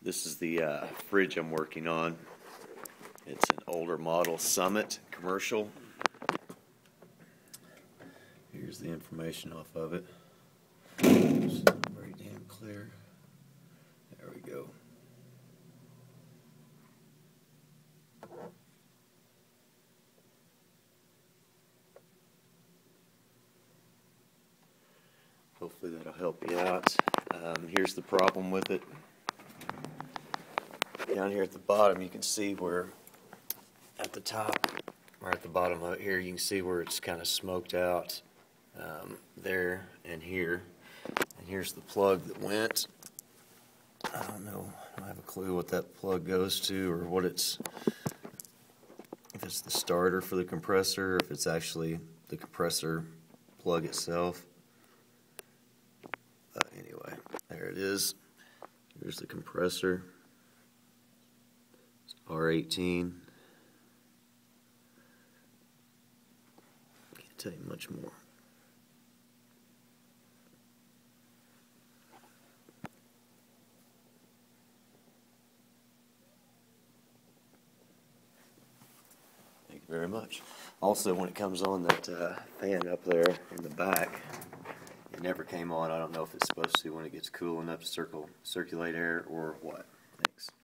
This is the fridge I'm working on. It's an older model Summit commercial. Here's the information off of it. It's not very damn clear. There we go. Hopefully that'll help you out. Here's the problem with it. Down here at the bottom you can see where at the top or at the bottom of it here you can see where it's kind of smoked out there and here. And here's the plug that went. I don't know. I don't have a clue what that plug goes to or what it's, if it's the starter for the compressor or if it's actually the compressor plug itself. Anyway, there it is. Here's the compressor. It's R18. Can't tell you much more. Thank you very much. Also, when it comes on that fan up there in the back, it never came on. I don't know if it's supposed to when it gets cool enough to circulate air or what. Thanks.